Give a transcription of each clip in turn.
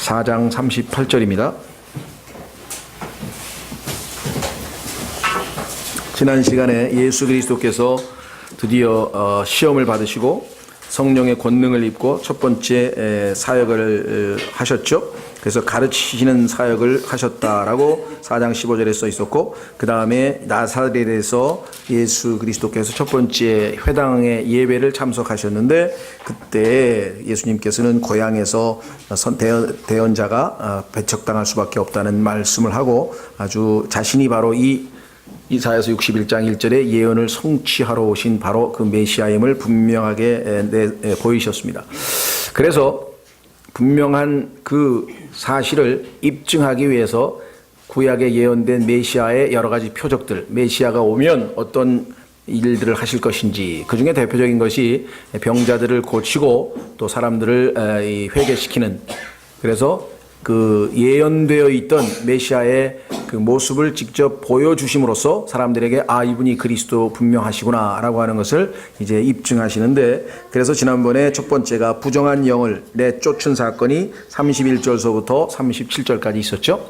4장 38절입니다. 지난 시간에 예수 그리스도께서 드디어 시험을 받으시고 성령의 권능을 입고 첫 번째 사역을 하셨죠. 그래서 가르치시는 사역을 하셨다라고 4장 15절에 써 있었고, 그 다음에 나사렛에서 예수 그리스도께서 첫 번째 회당의 예배를 참석하셨는데, 그때 예수님께서는 고향에서 대언자가 배척당할 수밖에 없다는 말씀을 하고, 아주 자신이 바로 이사야서 61장 1절에 예언을 성취하러 오신 바로 그 메시아임을 분명하게 보이셨습니다. 그래서 분명한 그 사실을 입증하기 위해서 구약에 예언된 메시아의 여러 가지 표적들, 메시아가 오면 어떤 일들을 하실 것인지, 그 중에 대표적인 것이 병자들을 고치고 또 사람들을 회개시키는, 그래서 그 예언되어 있던 메시아의 그 모습을 직접 보여주심으로써 사람들에게 이분이 그리스도 분명하시구나 라고 하는 것을 이제 입증하시는데, 그래서 지난번에 첫 번째가 부정한 영을 내쫓은 사건이 31절서부터 37절까지 있었죠.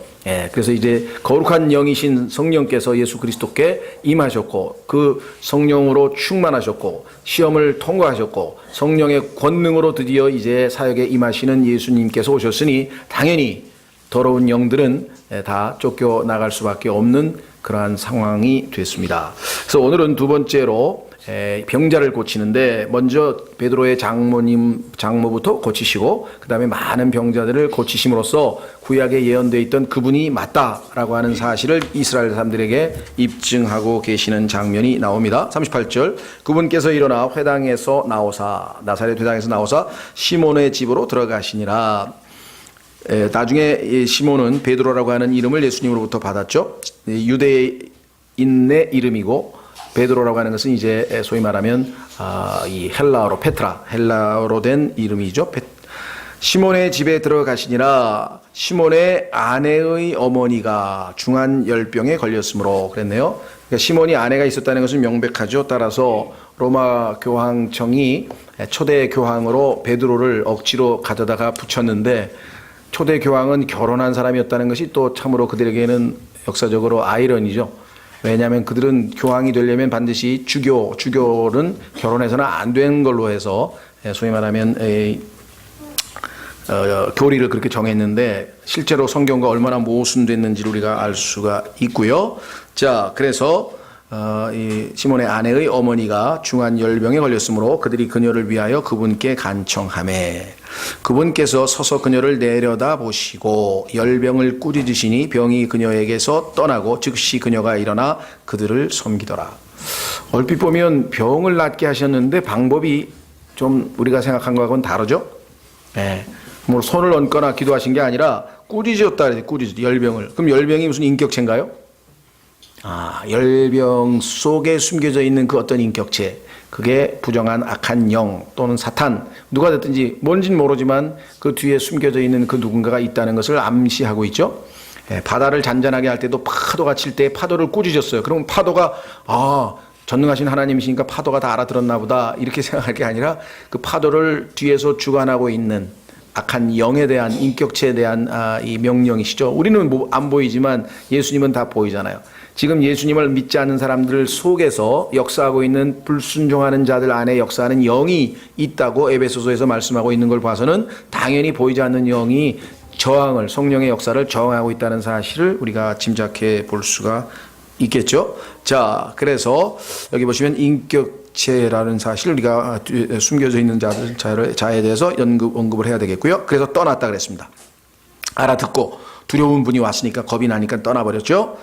그래서 이제 거룩한 영이신 성령께서 예수 그리스도께 임하셨고, 그 성령으로 충만하셨고, 시험을 통과하셨고, 성령의 권능으로 드디어 이제 사역에 임하시는 예수님께서 오셨으니 당연히 더러운 영들은 다 쫓겨나갈 수밖에 없는 그러한 상황이 됐습니다. 그래서 오늘은 두 번째로 병자를 고치는데, 먼저 베드로의 장모부터 고치시고, 그 다음에 많은 병자들을 고치심으로써 구약에 예언되어 있던 그분이 맞다라고 하는 사실을 이스라엘 사람들에게 입증하고 계시는 장면이 나옵니다. 38절, 그분께서 일어나 나사렛 회당에서 나오사 시몬의 집으로 들어가시니라. 나중에 시몬은 베드로라고 하는 이름을 예수님으로부터 받았죠. 유대인의 이름이고, 베드로라고 하는 것은 이제 소위 말하면 이 헬라어로 헬라어로 된 이름이죠. 시몬의 집에 들어가시니라. 시몬의 아내의 어머니가 중한 열병에 걸렸으므로 그랬네요. 그러니까 시몬이 아내가 있었다는 것은 명백하죠. 따라서 로마 교황청이 초대 교황으로 베드로를 억지로 가져다가 붙였는데, 초대 교황은 결혼한 사람이었다는 것이 또 참으로 그들에게는 역사적으로 아이러니죠. 왜냐하면 그들은 교황이 되려면 반드시 주교는 결혼해서는 안 된 걸로 해서 소위 말하면 교리를 그렇게 정했는데, 실제로 성경과 얼마나 모순됐는지를 우리가 알 수가 있고요. 자, 그래서 이 시몬의 아내의 어머니가 중한 열병에 걸렸으므로 그들이 그녀를 위하여 그분께 간청하매, 그분께서 서서 그녀를 내려다 보시고 열병을 꾸짖으시니 병이 그녀에게서 떠나고 즉시 그녀가 일어나 그들을 섬기더라. 얼핏 보면 병을 낫게 하셨는데 방법이 좀 우리가 생각한 거하고는 다르죠. 뭐 손을 얹거나 기도하신 게 아니라 꾸짖었다. 열병을. 그럼 열병이 무슨 인격체인가요? 열병 속에 숨겨져 있는 그 어떤 인격체, 그게 부정한 악한 영 또는 사탄, 누가 됐든지 뭔진 모르지만 그 뒤에 숨겨져 있는 그 누군가가 있다는 것을 암시하고 있죠. 바다를 잔잔하게 할 때도 파도가 칠 때 파도를 꾸짖었어요. 그러면 파도가 전능하신 하나님이시니까 파도가 다 알아들었나 보다 이렇게 생각할 게 아니라, 그 파도를 뒤에서 주관하고 있는 악한 영에 대한, 인격체에 대한 이 명령이시죠. 우리는 안 보이지만 예수님은 다 보이잖아요. 지금 예수님을 믿지 않는 사람들 속에서 역사하고 있는 불순종하는 자들 안에 역사하는 영이 있다고 에베소서에서 말씀하고 있는 걸 봐서는 당연히 보이지 않는 영이 성령의 역사를 저항하고 있다는 사실을 우리가 짐작해 볼 수가 있겠죠. 자, 그래서 여기 보시면 인격체라는 사실을 우리가 숨겨져 있는 자에 대해서 언급을 해야 되겠고요. 그래서 떠났다 그랬습니다. 알아듣고 두려운 분이 왔으니까 겁이 나니까 떠나버렸죠.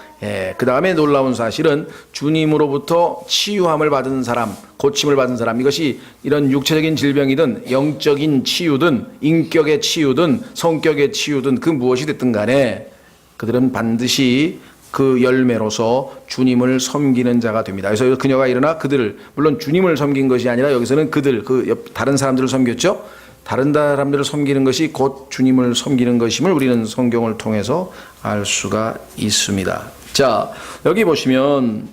그 다음에 놀라운 사실은 주님으로부터 치유함을 받은 사람, 고침을 받은 사람, 이것이 이런 육체적인 질병이든 영적인 치유든 인격의 치유든 성격의 치유든 그 무엇이 됐든 간에 그들은 반드시 그 열매로서 주님을 섬기는 자가 됩니다. 그래서 그녀가 일어나 그들을, 물론 주님을 섬긴 것이 아니라 여기서는 다른 사람들을 섬겼죠. 다른 사람들을 섬기는 것이 곧 주님을 섬기는 것임을 우리는 성경을 통해서 알 수가 있습니다. 자, 여기 보시면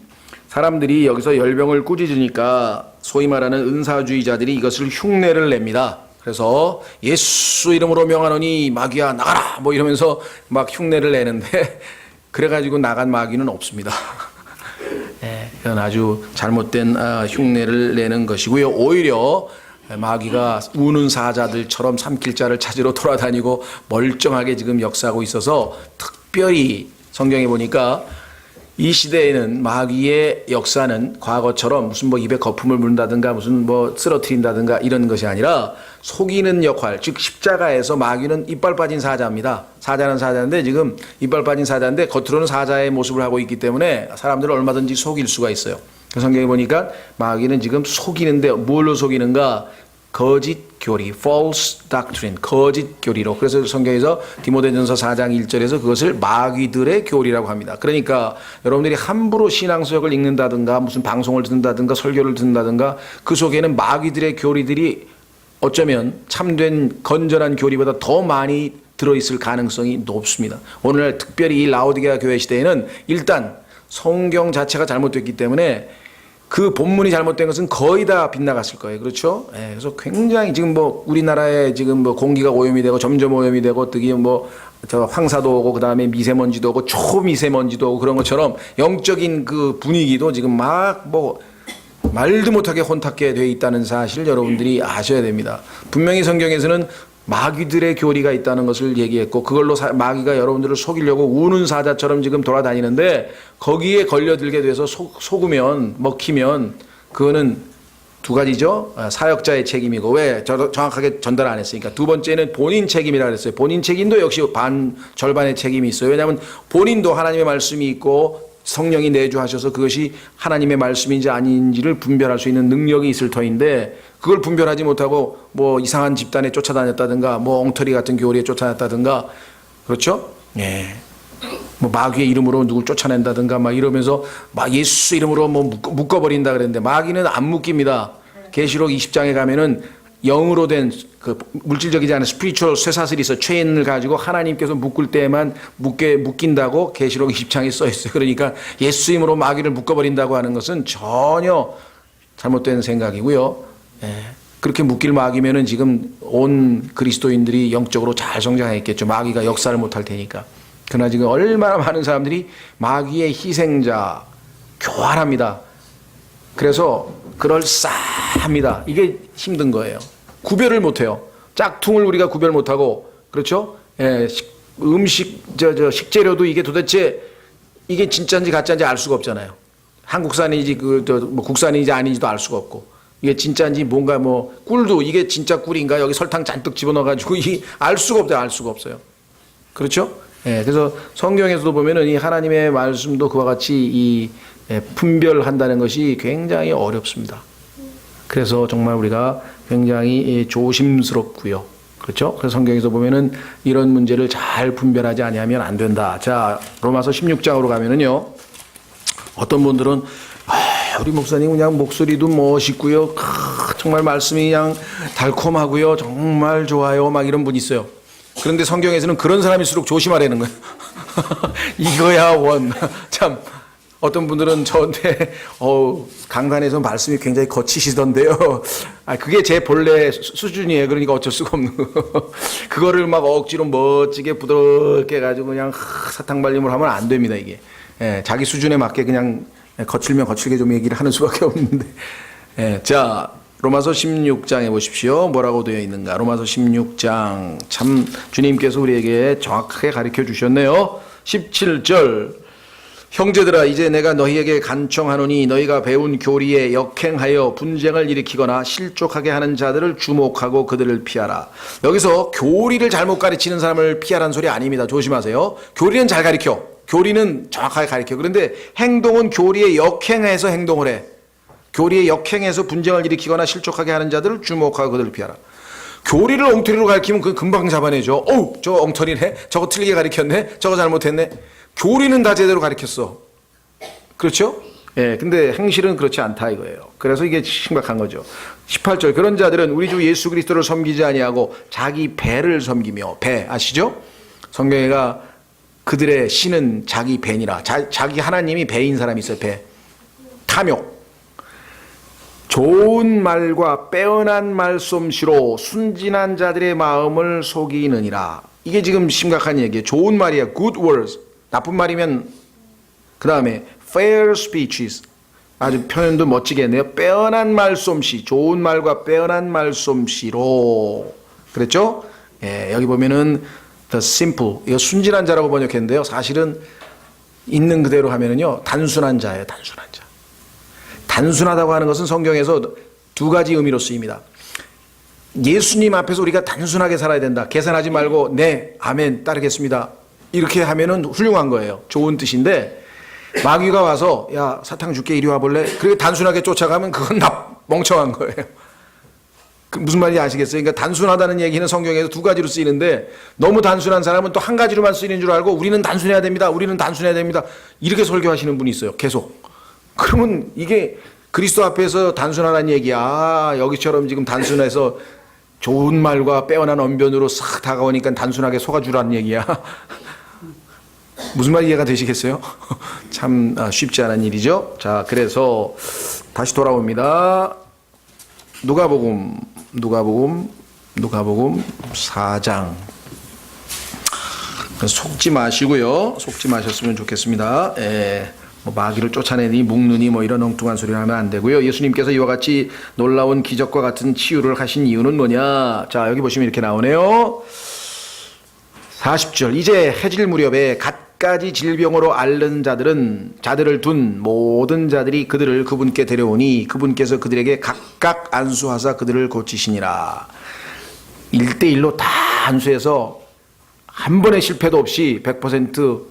사람들이 여기서 열병을 꾸짖으니까 소위 말하는 은사주의자들이 이것을 흉내를 냅니다. 그래서 예수 이름으로 명하노니 마귀야 나가라 뭐 이러면서 막 흉내를 내는데 그래가지고 나간 마귀는 없습니다. 이건 아주 잘못된 흉내를 내는 것이고요. 오히려 마귀가 우는 사자들처럼 삼킬 자를 찾으러 돌아다니고 멀쩡하게 지금 역사하고 있어서 특별히 성경에 보니까 이 시대에는 마귀의 역사는 과거처럼 무슨 뭐 입에 거품을 물는다든가 무슨 뭐 쓰러뜨린다든가 이런 것이 아니라 속이는 역할, 즉 십자가에서 마귀는 이빨 빠진 사자입니다. 사자는 사자인데 지금 이빨 빠진 사자인데 겉으로는 사자의 모습을 하고 있기 때문에 사람들을 얼마든지 속일 수가 있어요. 성경에 보니까 마귀는 지금 속이는데 뭘로 속이는가? 거짓 교리, false doctrine, 거짓 교리로. 그래서 성경에서 디모데전서 4장 1절에서 그것을 마귀들의 교리라고 합니다. 그러니까 여러분들이 함부로 신앙서적을 읽는다든가 무슨 방송을 듣는다든가 설교를 듣는다든가 그 속에는 마귀들의 교리들이 어쩌면 참된 건전한 교리보다 더 많이 들어있을 가능성이 높습니다. 오늘날 특별히 이 라오디게아 교회 시대에는 일단 성경 자체가 잘못됐기 때문에 그 본문이 잘못된 것은 거의 다 빗나갔을 거예요. 그렇죠? 그래서 굉장히 지금 뭐 우리나라에 지금 뭐 공기가 오염이 되고 점점 오염이 되고 특히 뭐 저 황사도 오고 그다음에 미세먼지도 오고 초미세먼지도 오고 그런 것처럼 영적인 그 분위기도 지금 막 뭐 말도 못하게 혼탁게 되어 있다는 사실 여러분들이 아셔야 됩니다. 분명히 성경에서는 마귀들의 교리가 있다는 것을 얘기했고 그걸로 마귀가 여러분들을 속이려고 우는 사자처럼 지금 돌아다니는데 거기에 걸려들게 돼서 속으면 먹히면 그거는 두 가지죠. 사역자의 책임이고 왜 정확하게 전달 안 했으니까. 두 번째는 본인 책임이라 그랬어요. 본인 책임도 역시 절반의 책임이 있어요. 왜냐하면 본인도 하나님의 말씀이 있고 성령이 내주하셔서 그것이 하나님의 말씀인지 아닌지를 분별할 수 있는 능력이 있을 터인데 그걸 분별하지 못하고 뭐 이상한 집단에 쫓아다녔다든가 뭐 엉터리 같은 교리에 쫓아다녔다든가 그렇죠? 뭐 마귀의 이름으로 누굴 쫓아낸다든가 막 이러면서 막 예수 이름으로 뭐 묶어버린다 그랬는데 마귀는 안 묶입니다. 계시록 20장에 가면은 영으로 된 그 물질적이지 않은 스피리추얼 쇠사슬이 있어 체인을 가지고 하나님께서 묶을 때만 묶인다고 계시록 20장에 써 있어요. 그러니까 예수 이름으로 마귀를 묶어버린다고 하는 것은 전혀 잘못된 생각이고요. 그렇게 묶일 마귀면은 지금 온 그리스도인들이 영적으로 잘 성장했겠죠. 마귀가 역사를 못할 테니까. 그러나 지금 얼마나 많은 사람들이 마귀의 희생자 교활합니다. 그래서 그럴싸합니다. 이게 힘든 거예요. 구별을 못해요. 짝퉁을 우리가 구별 못하고 그렇죠? 음식 식재료도 이게 도대체 이게 진짜인지 가짜인지 알 수가 없잖아요. 한국산인지 뭐 국산인지 아닌지도 알 수가 없고 이게 진짜인지 뭔가 뭐 꿀도 이게 진짜 꿀인가 여기 설탕 잔뜩 집어넣어가지고 이 알 수가 없어요. 알 수가 없어요. 그렇죠? 그래서 성경에서도 보면은 이 하나님의 말씀도 그와 같이 이 분별한다는 것이 굉장히 어렵습니다. 그래서 정말 우리가 굉장히 조심스럽고요. 그렇죠? 그래서 성경에서 보면은 이런 문제를 잘 분별하지 아니하면 안 된다. 자, 로마서 16장으로 가면은요. 어떤 분들은 우리 목사님 그냥 목소리도 멋있고요. 정말 말씀이 그냥 달콤하고요. 정말 좋아요. 막 이런 분이 있어요. 그런데 성경에서는 그런 사람일수록 조심하라는 거예요. 이거야 원. 참 어떤 분들은 저한테 강단에서 말씀이 굉장히 거치시던데요. 그게 제 본래 수준이에요. 그러니까 어쩔 수가 없는 거. 그거를 막 억지로 멋지게 부드럽게 해가지고 그냥 사탕 발림을 하면 안 됩니다. 이게 자기 수준에 맞게 그냥 거칠면 거칠게 좀 얘기를 하는 수밖에 없는데. 자, 로마서 16장에 보십시오. 뭐라고 되어 있는가? 로마서 16장. 참 주님께서 우리에게 정확하게 가르쳐 주셨네요. 17절. 형제들아 이제 내가 너희에게 간청하노니 너희가 배운 교리에 역행하여 분쟁을 일으키거나 실족하게 하는 자들을 주목하고 그들을 피하라. 여기서 교리를 잘못 가르치는 사람을 피하라는 소리 아닙니다. 조심하세요. 교리는 잘 가르쳐. 교리는 정확하게 가르쳐. 그런데 행동은 교리에 역행해서 행동을 해. 교리에 역행해서 분쟁을 일으키거나 실족하게 하는 자들을 주목하고 그들을 피하라. 교리를 엉터리로 가르치면 그 금방 잡아내죠. 저 엉터리네. 저거 틀리게 가르쳤네. 저거 잘못했네. 교리는 다 제대로 가르쳤어. 그렇죠? 근데 행실은 그렇지 않다 이거예요. 그래서 이게 심각한 거죠. 18절. 그런 자들은 우리 주 예수 그리스도를 섬기지 아니하고 자기 배를 섬기며 배 아시죠? 성경에가 그들의 신은 자기 배니라. 자기 하나님이 배인 사람이 있어요. 배. 탐욕. 좋은 말과 빼어난 말솜씨로 순진한 자들의 마음을 속이느니라. 이게 지금 심각한 얘기예요. 좋은 말이야. good words. 나쁜 말이면 그 다음에 fair speeches. 아주 표현도 멋지게 했네요. 빼어난 말솜씨. 좋은 말과 빼어난 말솜씨로. 그랬죠? 예, 여기 보면은 the simple. 이거 순진한 자라고 번역했는데요. 사실은 있는 그대로 하면은요. 단순한 자예요. 단순한 자. 단순하다고 하는 것은 성경에서 두 가지 의미로 쓰입니다. 예수님 앞에서 우리가 단순하게 살아야 된다. 계산하지 말고 네, 아멘, 따르겠습니다. 이렇게 하면은 훌륭한 거예요. 좋은 뜻인데 마귀가 와서 야, 사탕 줄게, 이리 와볼래? 그렇게 단순하게 쫓아가면 그건 멍청한 거예요. 무슨 말인지 아시겠어요? 그러니까 단순하다는 얘기는 성경에서 두 가지로 쓰이는데 너무 단순한 사람은 또 한 가지로만 쓰이는 줄 알고 우리는 단순해야 됩니다. 우리는 단순해야 됩니다. 이렇게 설교하시는 분이 있어요. 계속. 그러면 이게 그리스도 앞에서 단순하다는 얘기야. 여기처럼 지금 단순해서 좋은 말과 빼어난 언변으로 싹 다가오니까 단순하게 속아주라는 얘기야. 무슨 말 이해가 되시겠어요? 참 쉽지 않은 일이죠. 자, 그래서 다시 돌아옵니다. 누가복음 4장. 속지 마시고요. 속지 마셨으면 좋겠습니다. 뭐 마귀를 쫓아내니 묶느니 뭐 이런 엉뚱한 소리를 하면 안 되고요. 예수님께서 이와 같이 놀라운 기적과 같은 치유를 하신 이유는 뭐냐? 자, 여기 보시면 이렇게 나오네요. 40절. 이제 해질 무렵에 갖가지 질병으로 앓는 자들을 둔 모든 자들이 그들을 그분께 데려오니 그분께서 그들에게 각각 안수하사 그들을 고치시니라. 1대1로 다 안수해서 한 번의 실패도 없이 100%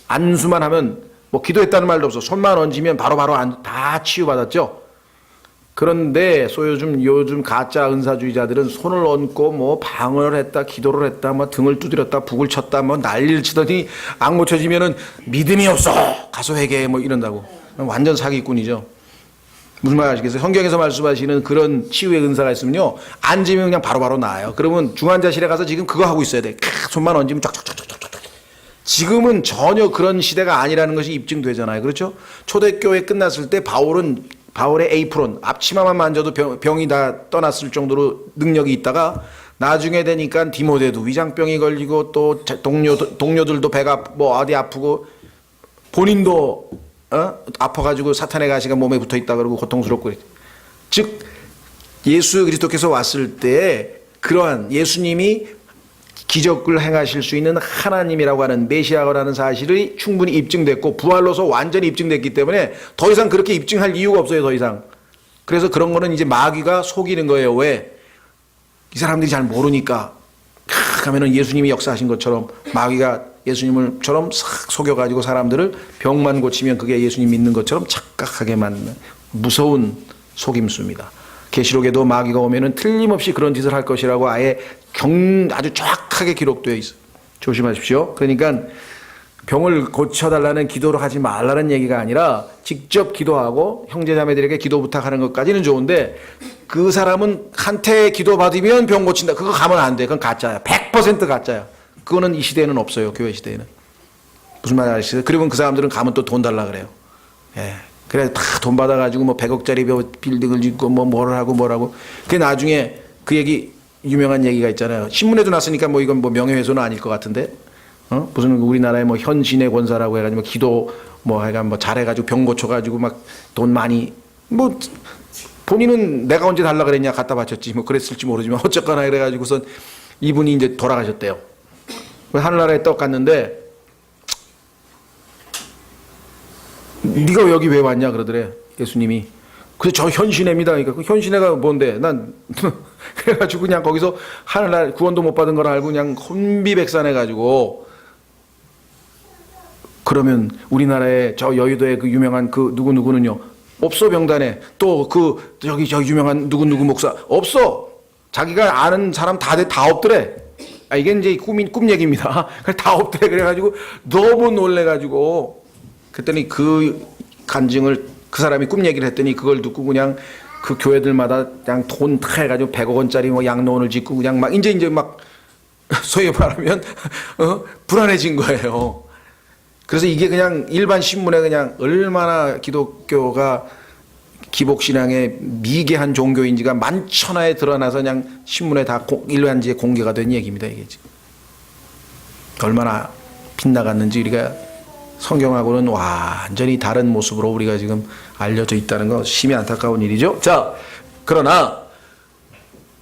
안수만 하면 뭐 기도했다는 말도 없어. 손만 얹으면 바로바로 다 치유받았죠. 그런데 요즘 가짜 은사주의자들은 손을 얹고 뭐 방언을 했다, 기도를 했다, 뭐 등을 두드렸다, 북을 쳤다, 뭐 난리를 치더니 안 고쳐지면은 믿음이 없어, 가서 회개해, 뭐 이런다고. 완전 사기꾼이죠. 무슨 말 아시겠어요? 성경에서 말씀하시는 그런 치유의 은사가 있으면요, 앉으면 그냥 바로바로 나아요. 그러면 중환자실에 가서 지금 그거 하고 있어야 돼. 손만 얹으면 쫙쫙쫙쫙쫙. 지금은 전혀 그런 시대가 아니라는 것이 입증되잖아요. 그렇죠? 초대교회 끝났을 때 바울의 에이프론, 앞치마만 만져도 병이 다 떠났을 정도로 능력이 있다가 나중에 되니까 디모데도 위장병이 걸리고 또 동료들도 배가 뭐 어디 아프고 본인도 아파가지고 사탄의 가시가 몸에 붙어 있다 그러고 고통스럽고. 즉 예수 그리스도께서 왔을 때 그러한 예수님이 기적을 행하실 수 있는 하나님이라고 하는 메시아라는 사실이 충분히 입증됐고 부활로서 완전히 입증됐기 때문에 더 이상 그렇게 입증할 이유가 없어요. 더 이상. 그래서 그런 거는 이제 마귀가 속이는 거예요. 왜? 이 사람들이 잘 모르니까 하면은 예수님이 역사하신 것처럼 마귀가 예수님을처럼 싹 속여가지고 사람들을 병만 고치면 그게 예수님 믿는 것처럼 착각하게 만드는 무서운 속임수입니다. 계시록에도 마귀가 오면은 틀림없이 그런 짓을 할 것이라고 아예 아주 정확하게 기록되어 있어요. 조심하십시오. 그러니까 병을 고쳐달라는 기도를 하지 말라는 얘기가 아니라 직접 기도하고 형제자매들에게 기도 부탁하는 것까지는 좋은데 그 사람은 한테 기도 받으면 병 고친다. 그거 가면 안 돼. 그건 가짜야. 100% 가짜야. 그거는 이 시대에는 없어요. 교회 시대에는. 무슨 말인지 아시죠? 그리고 그 사람들은 가면 또 돈 달라 그래요. 예. 그래 다 돈 받아가지고 뭐 100억짜리 빌딩을 짓고 뭐 뭐를 하고 뭐라고. 그게 나중에 그 얘기 유명한 얘기가 있잖아요. 신문에도 났으니까 뭐 이건 뭐 명예훼손은 아닐 것 같은데. 무슨 우리나라의 뭐 현신의 권사라고 해가지고 기도 뭐 해가 뭐 잘해가지고 병 고쳐가지고 막 돈 많이 뭐 본인은 내가 언제 달라 그랬냐 갖다 바쳤지 뭐 그랬을지 모르지만 어쨌거나 그래가지고선 이분이 이제 돌아가셨대요. 하늘나라에 떡 갔는데 네가 여기 왜 왔냐 그러더래 예수님이. 그래서 저 현신애입니다. 그러니까 그 현신애가 뭔데? 난 그래가지고 그냥 거기서 하늘날 구원도 못 받은 걸 알고 그냥 혼비백산해가지고 그러면 우리나라에 저 여의도에 그 유명한 그 누구누구는요 없어. 병단에 또 그 저기 저 유명한 누구누구 목사 없어. 자기가 아는 사람 다 없더래. 이게 이제 꿈 얘기입니다. 다 없더래. 그래가지고 너무 놀래가지고 그랬더니 그 간증을 그 사람이 꿈 얘기를 했더니 그걸 듣고 그냥 그 교회들마다 그냥 돈 다 해가지고 100억 원짜리 뭐 양로원을 짓고 그냥 막 이제 막 소위 말하면 불안해진 거예요. 그래서 이게 그냥 일반 신문에 그냥 얼마나 기독교가 기복신앙의 미개한 종교인지가 만천하에 드러나서 그냥 신문에 다 일간지에 공개가 된 얘기입니다. 이게 지금 얼마나 빗나갔는지 우리가 성경하고는 완전히 다른 모습으로 우리가 지금 알려져 있다는 거 심히 안타까운 일이죠. 자, 그러나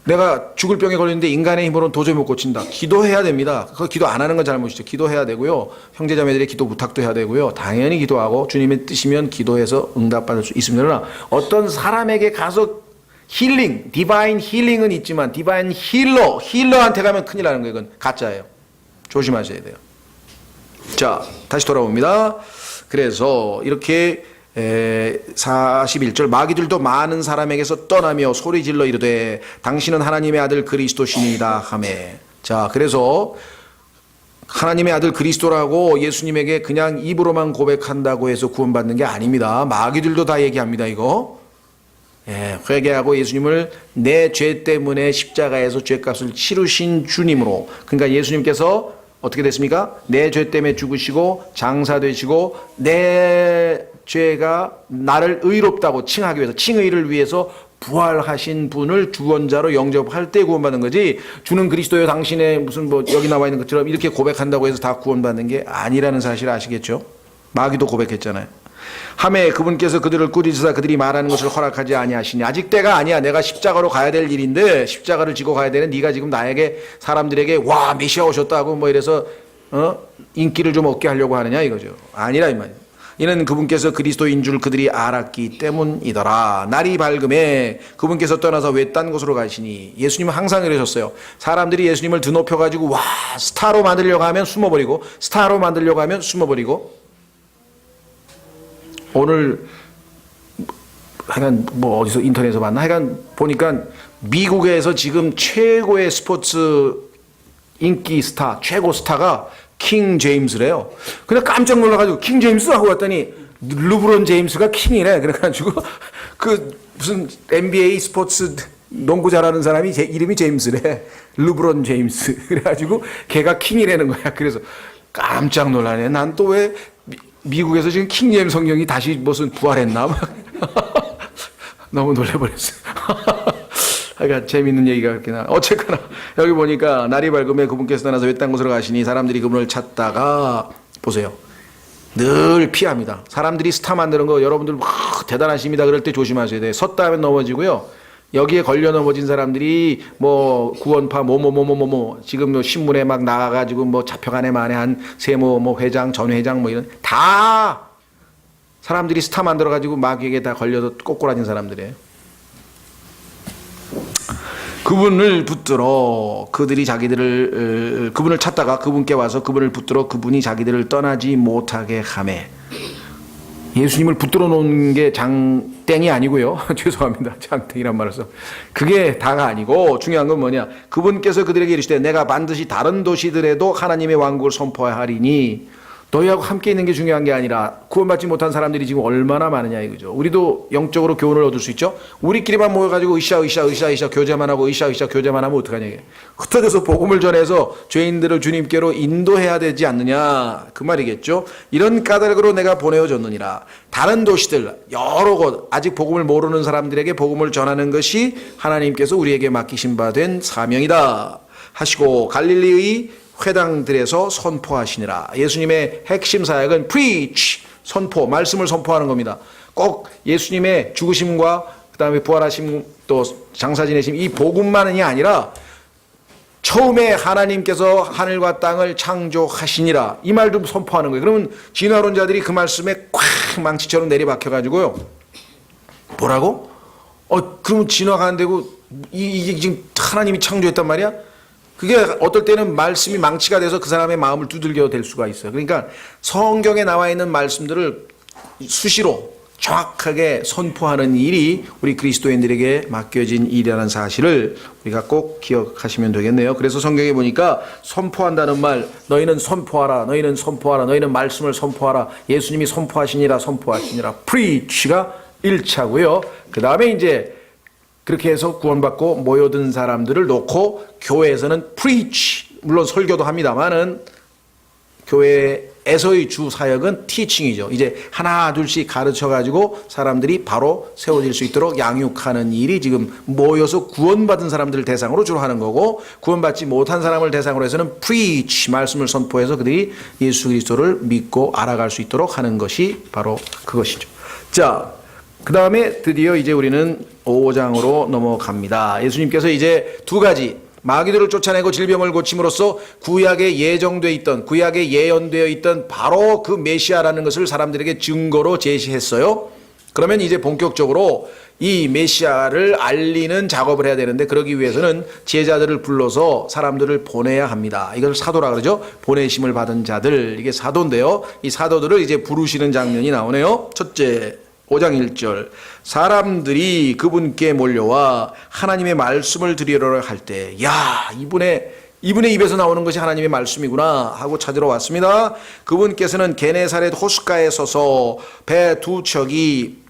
내가 죽을 병에 걸렸는데 인간의 힘으로는 도저히 못 고친다. 기도해야 됩니다. 그 기도 안 하는 건 잘못이죠. 기도해야 되고요. 형제자매들의 기도 부탁도 해야 되고요. 당연히 기도하고 주님의 뜻이면 기도해서 응답받을 수 있습니다. 그러나 어떤 사람에게 가서 힐링, 디바인 힐링은 있지만 디바인 힐러한테 가면 큰일 나는 거예요. 이건 가짜예요. 조심하셔야 돼요. 자, 다시 돌아옵니다. 그래서 이렇게 41절 마귀들도 많은 사람에게서 떠나며 소리질러 이르되 당신은 하나님의 아들 그리스도시니이다 하매. 자, 그래서 하나님의 아들 그리스도라고 예수님에게 그냥 입으로만 고백한다고 해서 구원받는 게 아닙니다. 마귀들도 다 얘기합니다. 이거 회개하고 예수님을 내 죄 때문에 십자가에서 죄값을 치르신 주님으로, 그러니까 예수님께서 어떻게 됐습니까? 내 죄 때문에 죽으시고 장사되시고 내 죄가 나를 의롭다고 칭하기 위해서, 칭의를 위해서 부활하신 분을 주권자로 영접할 때 구원받는 거지, 주는 그리스도요 당신의 무슨 뭐 여기 나와 있는 것처럼 이렇게 고백한다고 해서 다 구원받는 게 아니라는 사실 아시겠죠? 마귀도 고백했잖아요. 하매 그분께서 그들을 꾸짖으사 그들이 말하는 것을 허락하지 아니하시니 아직 때가 아니야. 내가 십자가로 가야 될 일인데 십자가를 지고 가야 되는 네가 지금 나에게 사람들에게 와 메시아 오셨다고 뭐 이래서 인기를 좀 얻게 하려고 하느냐 이거죠. 아니라 이 말이에요. 이는 그분께서 그리스도인 줄 그들이 알았기 때문이더라. 날이 밝음에 그분께서 떠나서 외딴 곳으로 가시니, 예수님은 항상 그러셨어요. 사람들이 예수님을 드높여가지고 와 스타로 만들려고 하면 숨어버리고, 스타로 만들려고 하면 숨어버리고, 오늘 하여간 뭐 어디서 인터넷에서 봤나, 하여간 보니까 미국에서 지금 최고의 스포츠 인기 스타, 최고 스타가 킹 제임스래요. 근데 깜짝 놀라가지고 킹 제임스 하고 갔더니 르브론 제임스가 킹이래. 그래가지고 그 무슨 NBA 스포츠 농구 잘하는 사람이 이름이 제임스래. 르브론 제임스. 그래가지고 걔가 킹이라는 거야. 그래서 깜짝 놀라네. 난 또 왜 미국에서 지금 킹 제임스 성경이 다시 무슨 부활했나? 너무 놀래버렸어요. 그러니까 재미있는 얘기가 그렇게 나. 어쨌거나 여기 보니까 날이 밝음에 그분께서 떠나서 외딴 곳으로 가시니 사람들이 그분을 찾다가, 보세요, 늘 피합니다. 사람들이 스타 만드는 거 여러분들 대단하십니다. 그럴 때 조심하셔야 돼요. 섰다 하면 넘어지고요. 여기에 걸려 넘어진 사람들이 뭐 구원파 지금 뭐 신문에 막 나가가지고 뭐 잡혀가네 만에 한 세모 뭐 회장 전 회장 뭐 이런 다 사람들이 스타 만들어가지고 마귀에게 다 걸려서 꼬꾸라진 사람들이에요. 그분을 붙들어 그들이 그분을 찾다가 그분께 와서 그분을 붙들어 그분이 자기들을 떠나지 못하게 하매. 예수님을 붙들어 놓은 게 장땡이 아니고요. 죄송합니다. 장땡이란 말을 써. 그게 다가 아니고 중요한 건 뭐냐. 그분께서 그들에게 이르시되 내가 반드시 다른 도시들에도 하나님의 왕국을 선포하리니, 너희하고 함께 있는 게 중요한 게 아니라 구원받지 못한 사람들이 지금 얼마나 많으냐 이거죠. 우리도 영적으로 교훈을 얻을 수 있죠. 우리끼리만 모여가지고 으쌰 교제만 하고 으쌰 교제만 하면 어떡하냐 이게. 흩어져서 복음을 전해서 죄인들을 주님께로 인도해야 되지 않느냐 그 말이겠죠. 이런 까닭으로 내가 보내어졌느니라. 다른 도시들 여러 곳 아직 복음을 모르는 사람들에게 복음을 전하는 것이 하나님께서 우리에게 맡기신 바 된 사명이다 하시고 갈릴리의 회당들에서 선포하시니라. 예수님의 핵심 사역은 preach, 선포, 말씀을 선포하는 겁니다. 꼭 예수님의 죽으심과 그 다음에 부활하심 또 장사 지내심 이 복음만이 아니라 처음에 하나님께서 하늘과 땅을 창조하시니라 이 말도 선포하는 거예요. 그러면 진화론자들이 그 말씀에 콱 망치처럼 내리박혀가지고요. 뭐라고? 그러면 진화가 안 되고 이게 지금 하나님이 창조했단 말이야? 그게 어떨 때는 말씀이 망치가 돼서 그 사람의 마음을 두들겨 댈 수가 있어요. 그러니까 성경에 나와 있는 말씀들을 수시로 정확하게 선포하는 일이 우리 그리스도인들에게 맡겨진 일이라는 사실을 우리가 꼭 기억하시면 되겠네요. 그래서 성경에 보니까 선포한다는 말, 너희는 선포하라, 너희는 선포하라, 너희는 말씀을 선포하라, 예수님이 선포하시니라, preach가 1차고요. 그 다음에 이제 그렇게 해서 구원받고 모여든 사람들을 놓고 교회에서는 preach, 물론 설교도 합니다만은 교회 에서의 주 사역은 티칭이죠. 이제 하나 둘씩 가르쳐가지고 사람들이 바로 세워질 수 있도록 양육하는 일이 지금 모여서 구원받은 사람들을 대상으로 주로 하는 거고, 구원받지 못한 사람을 대상으로 해서는 preach, 말씀을 선포해서 그들이 예수 그리스도를 믿고 알아갈 수 있도록 하는 것이 바로 그것이죠. 자, 그 다음에 드디어 이제 우리는 5장으로 넘어갑니다. 예수님께서 이제 두 가지 마귀들을 쫓아내고 질병을 고침으로써 구약에 예정되어 있던, 구약에 예언되어 있던 바로 그 메시아라는 것을 사람들에게 증거로 제시했어요. 그러면 이제 본격적으로 이 메시아를 알리는 작업을 해야 되는데, 그러기 위해서는 제자들을 불러서 사람들을 보내야 합니다. 이걸 사도라 그러죠. 보내심을 받은 자들, 이게 사도인데요. 이 사도들을 이제 부르시는 장면이 나오네요. 첫째, 5장 1절, 사람들이 그분께 몰려와 하나님의 말씀을 드리려 할 때, 야, 이분의 입에서 나오는 것이 하나님의 말씀이구나 하고 찾으러 왔습니다. 그분께서는 게네사렛 호숫가에 서서 배 두 척이,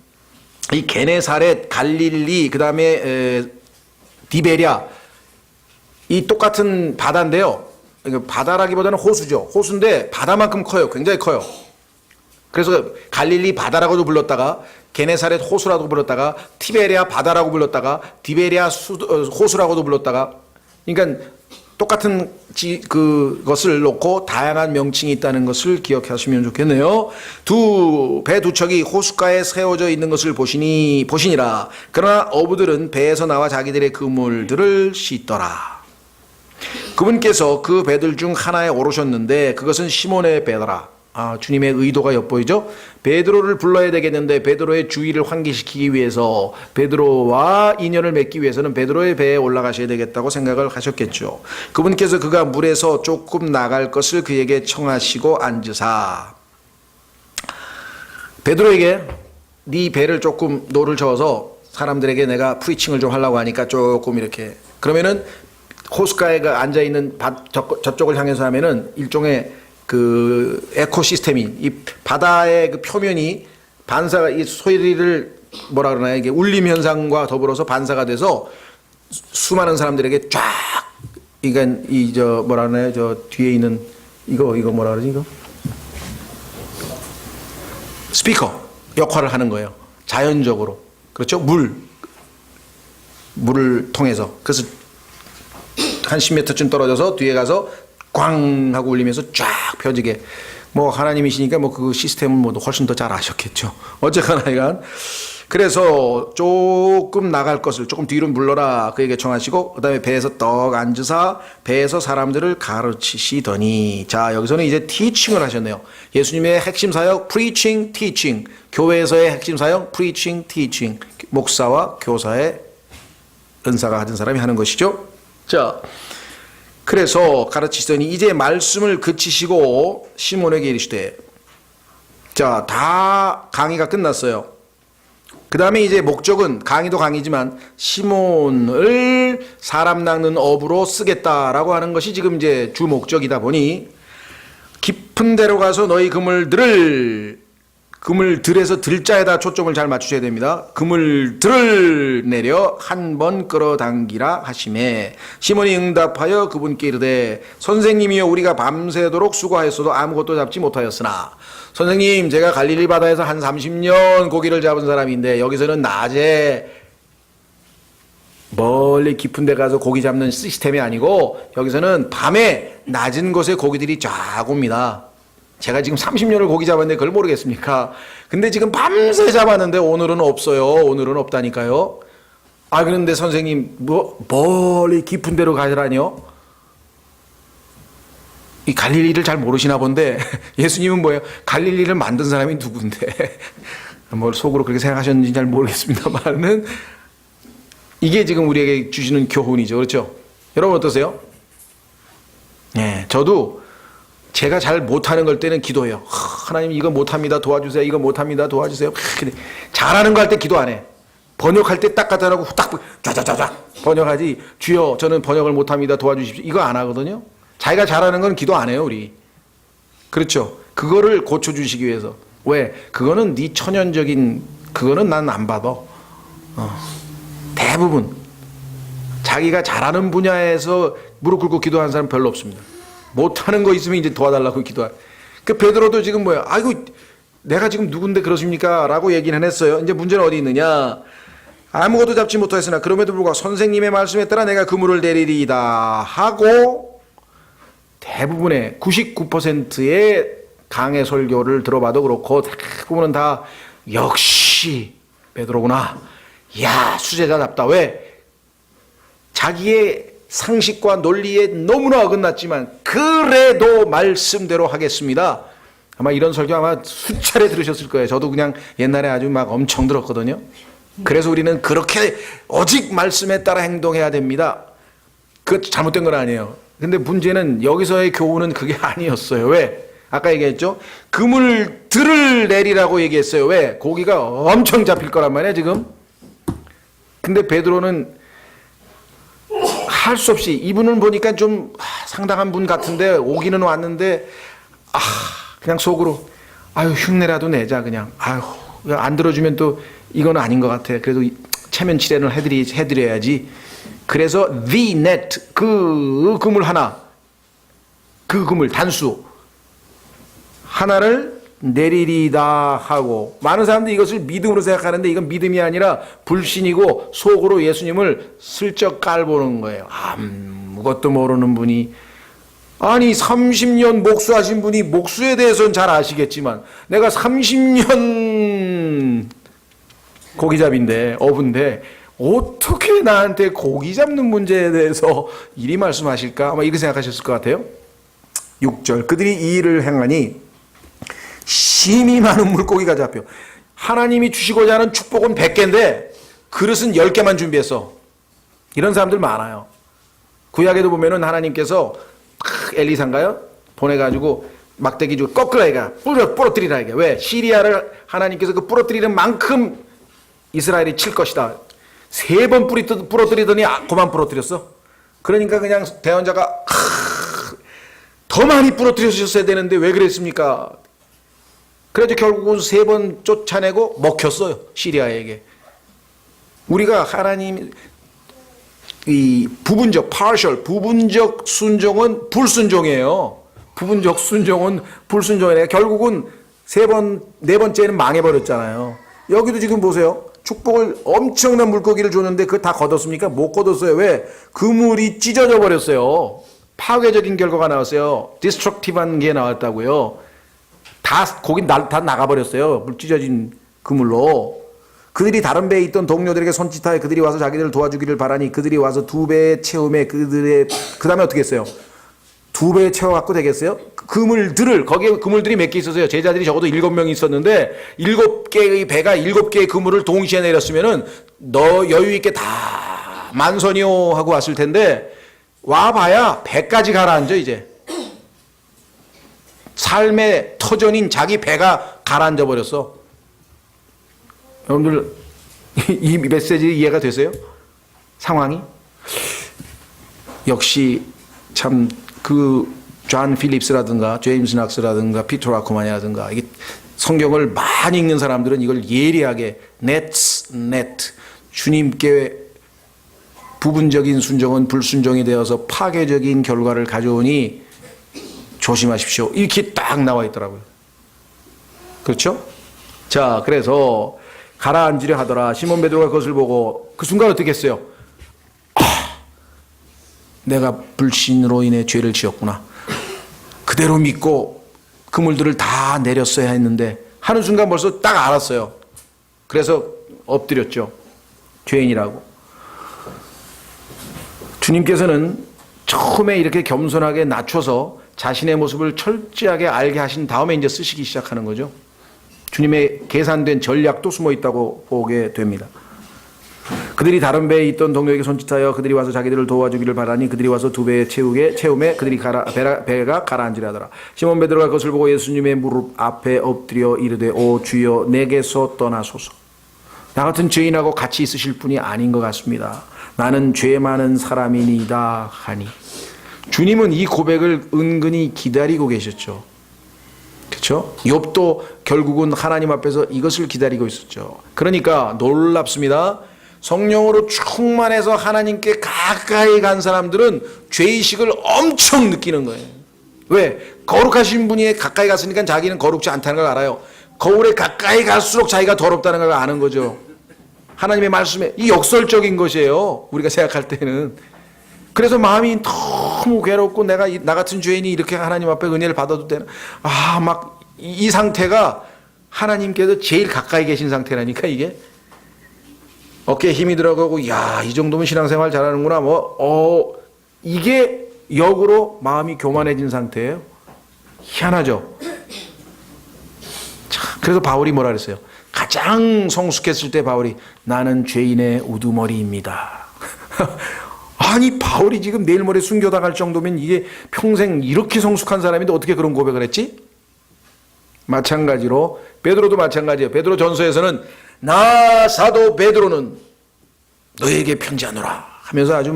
이 게네사렛, 갈릴리, 그 다음에 디베랴, 이 똑같은 바다인데요. 바다라기보다는 호수죠. 호수인데 바다만큼 커요. 굉장히 커요. 그래서 갈릴리 바다라고도 불렀다가, 게네사렛 호수라고 불렀다가, 티베리아 바다라고 불렀다가, 디베리아 호수라고도 불렀다가, 그러니까 똑같은 그것을 놓고 다양한 명칭이 있다는 것을 기억하시면 좋겠네요. 배 두 척이 호숫가에 세워져 있는 것을 보시니라. 그러나 어부들은 배에서 나와 자기들의 그물들을 씻더라. 그분께서 그 배들 중 하나에 오르셨는데 그것은 시몬의 배더라. 주님의 의도가 엿보이죠? 베드로를 불러야 되겠는데 베드로의 주의를 환기시키기 위해서, 베드로와 인연을 맺기 위해서는 베드로의 배에 올라가셔야 되겠다고 생각을 하셨겠죠. 그분께서 그가 물에서 조금 나갈 것을 그에게 청하시고 앉으사, 베드로에게 네 배를 조금 노를 저어서 사람들에게 내가 프리칭을 좀 하려고 하니까 조금 이렇게, 그러면은 호숫가에 앉아있는 저쪽을 향해서 하면은 일종의 그 에코시스템이, 이 바다의 그 표면이 반사가, 이 소리를 뭐라 그러나요? 이게 울림 현상과 더불어서 반사가 돼서 수많은 사람들에게 쫙, 그러니까 뭐라 그러나요? 저 뒤에 있는 이거 뭐라 그러지? 이거 스피커 역할을 하는 거예요. 자연적으로. 그렇죠? 물을 통해서. 그래서 한 10m쯤 떨어져서 뒤에 가서 꽝 하고 울리면서 쫙 펴지게, 뭐 하나님이시니까 뭐 그 시스템은 뭐 훨씬 더 잘 아셨겠죠. 어쨌거나 이건, 그래서 조금 나갈 것을 조금 뒤로 물러라 그에게 청하시고, 그 다음에 배에서 떡 앉으사 배에서 사람들을 가르치시더니, 자, 여기서는 이제 티칭을 하셨네요. 예수님의 핵심 사역 preaching, teaching, 교회에서의 핵심 사역 preaching, teaching, 목사와 교사의 은사가 가진 사람이 하는 것이죠. 자, 그래서 가르치시더니 이제 말씀을 그치시고 시몬에게 이르시되, 자, 다 강의가 끝났어요. 그 다음에 이제 목적은, 강의도 강의지만 시몬을 사람 낚는 어부로 쓰겠다라고 하는 것이 지금 이제 주 목적이다 보니, 깊은 데로 가서 너희 그물들에서 들자에다 초점을 잘 맞추셔야 됩니다. 그물들을 내려 한 번 끌어당기라 하시매, 시몬이 응답하여 그분께 이르되, 선생님이여, 우리가 밤새도록 수고하였어도 아무것도 잡지 못하였으나, 선생님, 제가 갈릴리 바다에서 한 30년 고기를 잡은 사람인데, 여기서는 낮에 멀리 깊은 데 가서 고기 잡는 시스템이 아니고, 여기서는 밤에 낮은 곳에 고기들이 쫙 옵니다. 제가 지금 30년을 고기 잡았는데 그걸 모르겠습니까? 근데 지금 밤새 잡았는데 오늘은 없어요. 오늘은 없다니까요. 그런데 선생님, 멀리 깊은 데로 가시라니요? 이 갈릴리를 잘 모르시나 본데, 예수님은 뭐예요? 갈릴리를 만든 사람이 누군데, 뭘 속으로 그렇게 생각하셨는지 잘 모르겠습니다만은, 이게 지금 우리에게 주시는 교훈이죠. 그렇죠? 여러분 어떠세요? 네, 저도 제가 잘 못하는 걸 때는 기도해요. 하나님, 이거 못합니다, 도와주세요. 이거 못합니다, 도와주세요. 근데 잘하는 거 할 때 기도 안 해. 번역할 때 딱 갖다 놓고 딱 쫙쫙쫙 번역하지, 주여 저는 번역을 못합니다, 도와주십시오, 이거 안 하거든요. 자기가 잘하는 건 기도 안 해요, 우리. 그렇죠? 그거를 고쳐주시기 위해서. 왜? 그거는 네 천연적인, 그거는 난 안 받아. 대부분 자기가 잘하는 분야에서 무릎 꿇고 기도하는 사람 별로 없습니다. 못하는 거 있으면 이제 도와달라고 기도하. 그 베드로도 지금 뭐야? 아이고 내가 지금 누군데 그러십니까? 라고 얘기는 했어요. 이제 문제는 어디 있느냐? 아무것도 잡지 못하였으나 그럼에도 불구하고 선생님의 말씀에 따라 내가 그물을 내리리이다 하고 대부분의 99%의 강의 설교를 들어봐도 그렇고 대부분은 다 역시 베드로구나. 야, 수제자답다. 왜? 자기의 상식과 논리에 너무나 어긋났지만 그래도 말씀대로 하겠습니다. 아마 이런 설교 아마 수차례 들으셨을 거예요. 저도 그냥 옛날에 아주 막 엄청 들었거든요. 그래서 우리는 그렇게 오직 말씀에 따라 행동해야 됩니다. 그것도 잘못된 건 아니에요. 근데 문제는 여기서의 교훈은 그게 아니었어요. 왜? 아까 얘기했죠? 그물들을 내리라고 얘기했어요. 왜? 고기가 엄청 잡힐 거란 말이에요, 지금. 근데 베드로는 할 수 없이, 이분은 보니까 좀 상당한 분 같은데 오기는 왔는데 그냥 속으로 아유 흉내라도 내자 그냥. 아유 안 들어주면 또 이건 아닌 것 같아. 그래도 체면 치레를 해드려야지. 그래서 the net, 그 그물 하나, 그 그물 단수 하나를 내리리다 하고, 많은 사람들이 이것을 믿음으로 생각하는데 이건 믿음이 아니라 불신이고 속으로 예수님을 슬쩍 깔보는 거예요. 아무것도 모르는 분이, 아니 30년 목수하신 분이 목수에 대해서는 잘 아시겠지만 내가 30년 고기잡인데 어부인데 어떻게 나한테 고기 잡는 문제에 대해서 이리 말씀하실까? 아마 이렇게 생각하셨을 것 같아요. 6절 그들이 이 일을 행하니 심히 많은 물고기가 잡혀. 하나님이 주시고자 하는 축복은 100개인데 그릇은 10개만 준비했어. 이런 사람들 많아요. 구약에도 보면은 하나님께서 엘리사인가요? 보내가지고 막대기 주고 꺾으라 이가 부러뜨리라 이게. 왜? 시리아를 하나님께서 그 부러뜨리는 만큼 이스라엘이 칠 것이다. 3번 부러뜨리더니 그만 부러뜨렸어. 그러니까 그냥 대언자가 더 많이 부러뜨리셨어야 되는데 왜 그랬습니까? 그래서 결국은 3번 쫓아내고 먹혔어요. 시리아에게. 우리가 하나님 이 부분적 부분적 순종은 불순종이에요. 부분적 순종은 불순종이에요. 결국은 4번째는 망해버렸잖아요. 여기도 지금 보세요. 축복을 엄청난 물고기를 줬는데 그걸 다 걷었습니까? 못 걷었어요. 왜? 그물이 찢어져 버렸어요. 파괴적인 결과가 나왔어요. 디스트럭티브한 게 나왔다고요. 고기 다 나가버렸어요. 물 찢어진 그물로. 그들이 다른 배에 있던 동료들에게 손짓하여 그들이 와서 자기들을 도와주기를 바라니 그들이 와서 2배의 채움에 그 다음에 어떻게 했어요? 2배에 채워갖고 되겠어요? 그물들을, 거기에 그물들이 몇 개 있었어요. 제자들이 적어도 7명이 있었는데 7개의 배가 7개의 그물을 동시에 내렸으면은 너 여유있게 다 만선이요 하고 왔을 텐데 와봐야 배까지 가라앉아 이제. 삶의 터전인 자기 배가 가라앉아 버렸어. 여러분들 이 메시지 이해가 되세요? 상황이? 역시 참 그 존 필립스라든가 제임스 낙스라든가 피터 라코만이라든가 이게 성경을 많이 읽는 사람들은 이걸 예리하게 net 주님께 부분적인 순종은 불순종이 되어서 파괴적인 결과를 가져오니 조심하십시오. 이렇게 딱 나와 있더라고요. 그렇죠? 자, 그래서 가라앉으려 하더라. 시몬 베드로가 그것을 보고 그 순간 어떻게 했어요? 내가 불신으로 인해 죄를 지었구나. 그대로 믿고 그물들을 다 내렸어야 했는데 하는 순간 벌써 딱 알았어요. 그래서 엎드렸죠. 죄인이라고. 주님께서는 처음에 이렇게 겸손하게 낮춰서 자신의 모습을 철저하게 알게 하신 다음에 이제 쓰시기 시작하는 거죠. 주님의 계산된 전략도 숨어 있다고 보게 됩니다. 그들이 다른 배에 있던 동료에게 손짓하여 그들이 와서 자기들을 도와주기를 바라니 그들이 와서 2배에 채움에 그들이 배가 가라앉으려 하더라. 시몬 베드로가 그것을 보고 예수님의 무릎 앞에 엎드려 이르되 오 주여 내게서 떠나소서. 나 같은 죄인하고 같이 있으실 분이 아닌 것 같습니다. 나는 죄 많은 사람이니이다 하니. 주님은 이 고백을 은근히 기다리고 계셨죠. 그렇죠? 욥도 결국은 하나님 앞에서 이것을 기다리고 있었죠. 그러니까 놀랍습니다. 성령으로 충만해서 하나님께 가까이 간 사람들은 죄의식을 엄청 느끼는 거예요. 왜? 거룩하신 분이 가까이 갔으니까 자기는 거룩지 않다는 걸 알아요. 거울에 가까이 갈수록 자기가 더럽다는 걸 아는 거죠. 하나님의 말씀에 이 역설적인 것이에요. 우리가 생각할 때는. 그래서 마음이 너무 괴롭고 내가 나 같은 죄인이 이렇게 하나님 앞에 은혜를 받아도 되나? 막 이 상태가 하나님께서 제일 가까이 계신 상태라니까 이게. 어깨에 힘이 들어가고 야, 이 정도면 신앙생활 잘하는구나. 이게 역으로 마음이 교만해진 상태예요. 희한하죠. 자, 그래서 바울이 뭐라 그랬어요? 가장 성숙했을 때 바울이 나는 죄인의 우두머리입니다. 아니 바울이 지금 내일 모레 순교당할 정도면 이게 평생 이렇게 성숙한 사람인데 어떻게 그런 고백을 했지? 마찬가지로 베드로도 마찬가지예요. 베드로 전서에서는 나 사도 베드로는 너에게 편지하노라 하면서 아주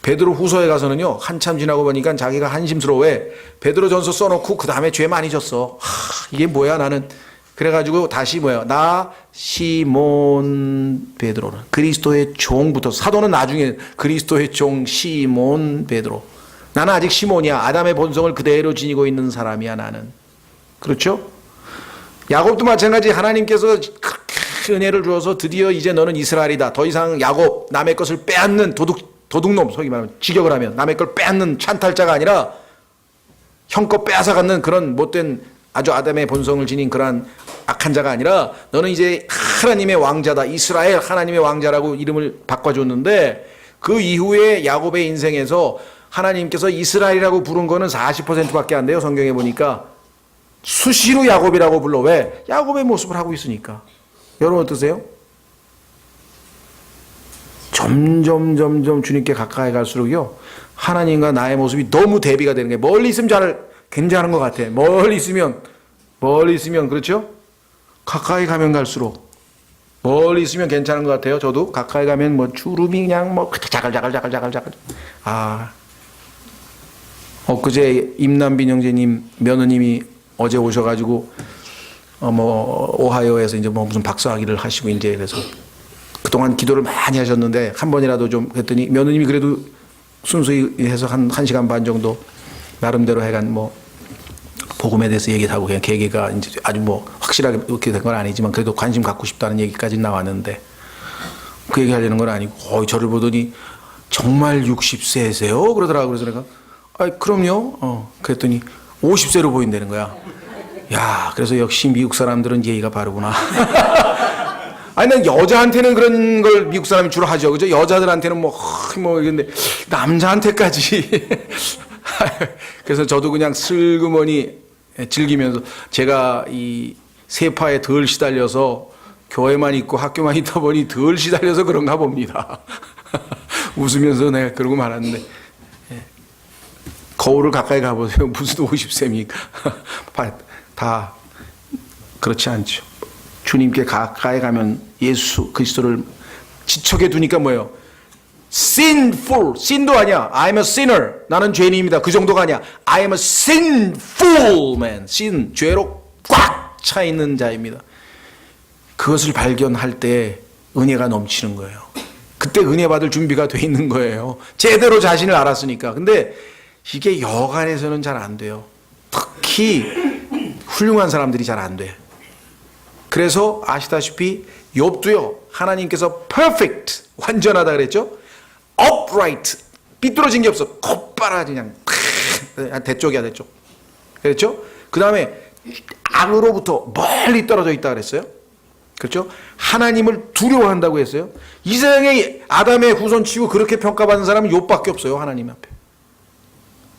베드로 후서에 가서는요 한참 지나고 보니까 자기가 한심스러워해. 베드로 전서 써놓고 그 다음에 죄 많이 졌어. 이게 뭐야 나는. 그래가지고 다시 나 시몬 베드로는 그리스도의 종부터, 사도는 나중에 그리스도의 종 시몬 베드로. 나는 아직 시몬이야. 아담의 본성을 그대로 지니고 있는 사람이야 나는. 그렇죠? 야곱도 마찬가지. 하나님께서 그렇게 은혜를 주어서 드디어 이제 너는 이스라엘이다. 더 이상 야곱 남의 것을 빼앗는 도둑놈, 소위 말하면 직역을 하면 남의 걸 빼앗는 찬탈자가 아니라 형껏 빼앗아가는 그런 못된 아주 아담의 본성을 지닌 그러한 악한 자가 아니라 너는 이제 하나님의 왕자다. 이스라엘 하나님의 왕자라고 이름을 바꿔줬는데 그 이후에 야곱의 인생에서 하나님께서 이스라엘이라고 부른 거는 40%밖에 안 돼요. 성경에 보니까 수시로 야곱이라고 불러. 왜? 야곱의 모습을 하고 있으니까. 여러분 어떠세요? 점점 주님께 가까이 갈수록요 하나님과 나의 모습이 너무 대비가 되는 게, 멀리 있으면 괜찮은 것 같아. 멀리 있으면 그렇죠? 가까이 가면 갈수록 멀리 있으면 괜찮은 것 같아요. 저도 가까이 가면 주름이 그냥 자글자글. 엊그제 임남빈 형제님 며느님이 어제 오셔가지고 오하이오에서 이제 무슨 박사학위를 하시고 이제 그래서 그동안 기도를 많이 하셨는데 한 번이라도 좀 그랬더니 며느님이 그래도 순수히 해서 한 시간 반 정도 나름대로 해간 복음에 대해서 얘기를 하고 그냥 계기가 이제 아주 확실하게 이렇게 된 건 아니지만 그래도 관심 갖고 싶다는 얘기까지 나왔는데 그 얘기 하려는 건 아니고 저를 보더니 정말 60세세요? 그러더라고요. 그래서 내가 그럼요. 그랬더니 50세로 보인다는 거야. 야, 그래서 역시 미국 사람들은 예의가 바르구나. 아니, 난 여자한테는 그런 걸 미국 사람이 주로 하죠. 그죠? 여자들한테는 이런데 남자한테까지. 그래서 저도 그냥 슬그머니 즐기면서 제가 이 세파에 덜 시달려서 교회만 있고 학교만 있다 보니 덜 시달려서 그런가 봅니다. 웃으면서 내가 그러고 말았는데 거울을 가까이 가보세요. 무슨 50세입니까? 다 그렇지 않죠. 주님께 가까이 가면 예수 그리스도를 지척에 두니까 뭐예요? sinful, sin도 아니야. I'm a sinner. 나는 죄인입니다. 그 정도가 아니야. I am a sinful man. sin, 죄로 꽉 차 있는 자입니다. 그것을 발견할 때 은혜가 넘치는 거예요. 그때 은혜 받을 준비가 돼 있는 거예요. 제대로 자신을 알았으니까. 근데 이게 여간에서는 잘 안 돼요. 특히 훌륭한 사람들이 잘 안 돼. 그래서 아시다시피 욥도요. 하나님께서 perfect, 완전하다 그랬죠. upright, 삐뚤어진 게 없어. 곧바라지 그냥 대쪽이야 대쪽. 그랬죠. 그 다음에 악으로부터 멀리 떨어져 있다 그랬어요. 그렇죠. 하나님을 두려워한다고 했어요. 이 세상에 아담의 후손치고 그렇게 평가받는 사람은 욥밖에 없어요. 하나님 앞에.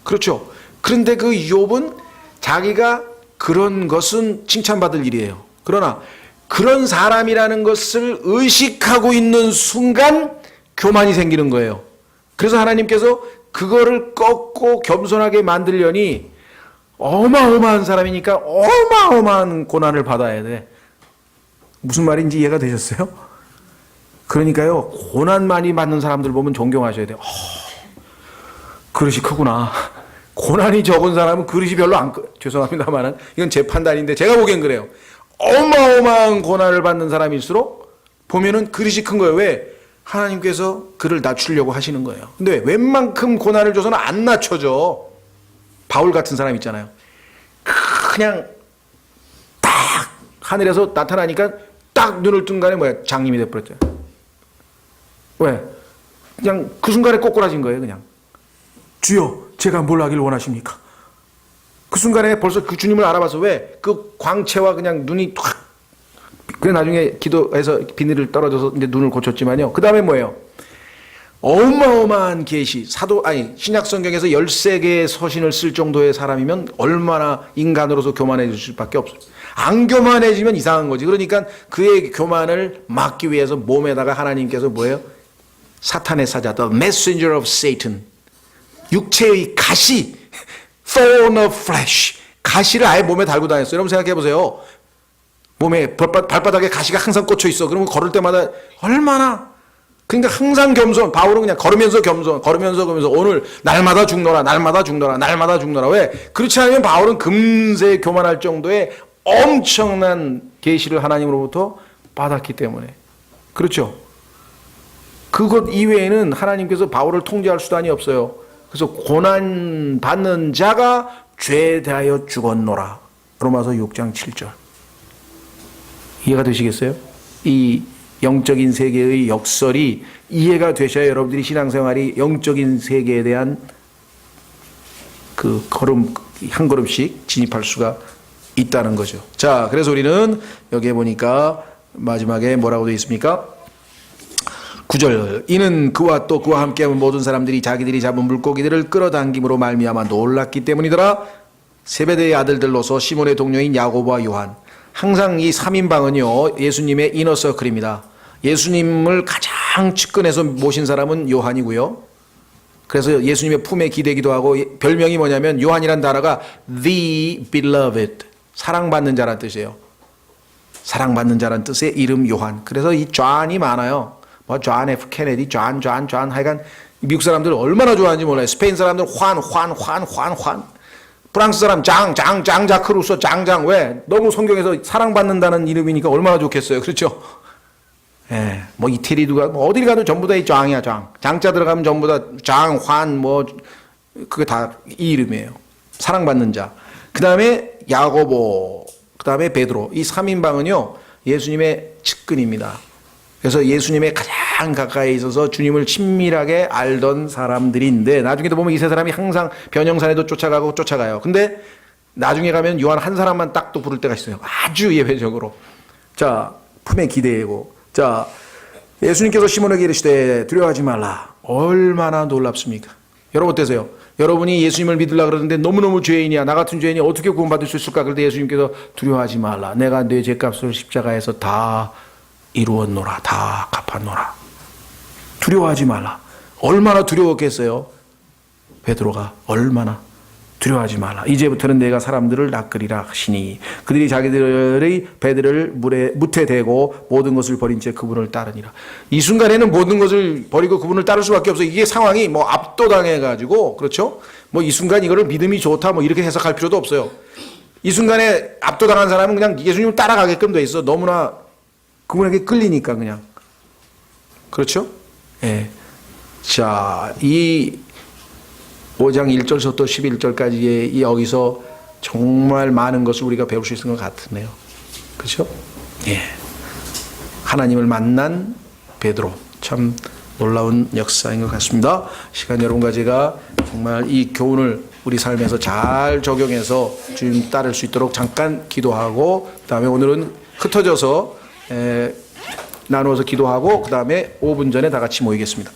그렇죠. 그런데 그 욥은 자기가 그런 것은 칭찬받을 일이에요. 그러나 그런 사람이라는 것을 의식하고 있는 순간 교만이 생기는 거예요. 그래서 하나님께서 그거를 꺾고 겸손하게 만들려니 어마어마한 사람이니까 어마어마한 고난을 받아야 돼. 무슨 말인지 이해가 되셨어요? 그러니까요, 고난 많이 받는 사람들 보면 존경하셔야 돼요. 그릇이 크구나. 고난이 적은 사람은 그릇이 별로 죄송합니다만 이건 제 판단인데 제가 보기엔 그래요. 어마어마한 고난을 받는 사람일수록 보면은 그릇이 큰 거예요. 왜? 하나님께서 그를 낮추려고 하시는 거예요. 근데 웬만큼 고난을 줘서는 안 낮춰져. 바울 같은 사람 있잖아요. 그냥 딱 하늘에서 나타나니까 딱 눈을 뜬 간에 뭐야? 장님이 돼버렸죠. 왜? 그냥 그 순간에 꼬꾸라진 거예요. 그냥 주여 제가 뭘 하길 원하십니까? 그 순간에 벌써 그 주님을 알아봐서 왜? 그 광채와 그냥 눈이 확. 그래 나중에 기도해서 비늘을 떨어져서 이제 눈을 고쳤지만요. 그 다음에 뭐예요? 어마어마한 계시, 신약 성경에서 13개의 서신을 쓸 정도의 사람이면 얼마나 인간으로서 교만해질 수밖에 없어요. 안 교만해지면 이상한 거지. 그러니까 그의 교만을 막기 위해서 몸에다가 하나님께서 뭐예요? 사탄의 사자, the messenger of Satan. 육체의 가시, thorn of flesh. 가시를 아예 몸에 달고 다녔어요. 여러분 생각해 보세요. 몸에 발바닥에 가시가 항상 꽂혀 있어. 그러면 걸을 때마다 얼마나. 그러니까 항상 겸손. 바울은 그냥 걸으면서 겸손, 걸으면서 오늘 날마다 죽노라, 날마다 죽노라, 날마다 죽노라. 왜? 그렇지 않으면 바울은 금세 교만할 정도의 엄청난 계시를 하나님으로부터 받았기 때문에. 그렇죠? 그것 이외에는 하나님께서 바울을 통제할 수단이 없어요. 그래서 고난 받는 자가 죄에 대하여 죽었노라. 로마서 6장 7절. 이해가 되시겠어요? 이 영적인 세계의 역설이 이해가 되셔야 여러분들이 신앙생활이 영적인 세계에 대한 그 한 걸음씩 진입할 수가 있다는 거죠. 자, 그래서 우리는 여기에 보니까 마지막에 뭐라고 되어 있습니까? 9절. 이는 그와 또 그와 함께하는 모든 사람들이 자기들이 잡은 물고기들을 끌어당김으로 말미암아 놀랐기 때문이더라. 세베대의 아들들로서 시몬의 동료인 야고보와 요한. 항상 이 3인방은요 예수님의 이너서클입니다. 예수님을 가장 측근에서 모신 사람은 요한이고요. 그래서 예수님의 품에 기대기도 하고 별명이 뭐냐면 요한이란 단어가 the beloved, 사랑받는 자란 뜻이에요. 사랑받는 자란 뜻의 이름 요한. 그래서 이 존이 많아요. 뭐 존 F 케네디, 존 하여간 미국 사람들 얼마나 좋아하는지 몰라요. 스페인 사람들 환. 프랑스 사람 장 자크 루소 장. 왜? 너무 성경에서 사랑받는다는 이름이니까 얼마나 좋겠어요. 그렇죠? 예, 뭐 이태리도 뭐 어딜 가도 전부 다 이 장이야, 장. 장자 들어가면 전부 다 장, 환, 뭐 그게 다 이 이름이에요. 사랑받는 자. 그 다음에 야고보, 그 다음에 베드로. 이 3인방은요 예수님의 측근입니다. 그래서 예수님의 가장 가까이 있어서 주님을 친밀하게 알던 사람들인데 나중에도 보면 이 세 사람이 항상 변형산에도 쫓아가요. 근데 나중에 가면 요한 한 사람만 딱 또 부를 때가 있어요. 아주 예외적으로. 자, 품에 기대고. 자, 예수님께서 시몬에게 이르시되 두려워하지 말라. 얼마나 놀랍습니까? 여러분 어떠세요? 여러분이 예수님을 믿으려고 그러는데 너무너무 죄인이야. 나 같은 죄인이 어떻게 구원받을 수 있을까? 그럴 때 예수님께서 두려워하지 말라. 내가 내 죄값을 십자가에서 다 이루었노라. 다 갚았노라. 두려워하지 말라. 얼마나 두려웠겠어요? 베드로가 얼마나 두려워하지 말라. 이제부터는 내가 사람들을 낚으리라 하시니 그들이 자기들의 배들을 무태 대고 모든 것을 버린 채 그분을 따르니라. 이 순간에는 모든 것을 버리고 그분을 따를 수밖에 없어요. 이게 상황이 뭐 압도당해 가지고 그렇죠? 뭐 이 순간 이거를 믿음이 좋다 뭐 이렇게 해석할 필요도 없어요. 이 순간에 압도당한 사람은 그냥 예수님을 따라가게끔 돼 있어. 너무나 그분에게 끌리니까 그냥. 그렇죠? 예. 자, 이 5장 1절부터 11절까지의 여기서 정말 많은 것을 우리가 배울 수 있는 것 같으네요. 그렇죠? 예. 하나님을 만난 베드로. 참 놀라운 역사인 것 같습니다. 시간 여러분과 제가 정말 이 교훈을 우리 삶에서 잘 적용해서 주님 따를 수 있도록 잠깐 기도하고 그 다음에 오늘은 흩어져서 나누어서 기도하고 그 다음에 5분 전에 다 같이 모이겠습니다.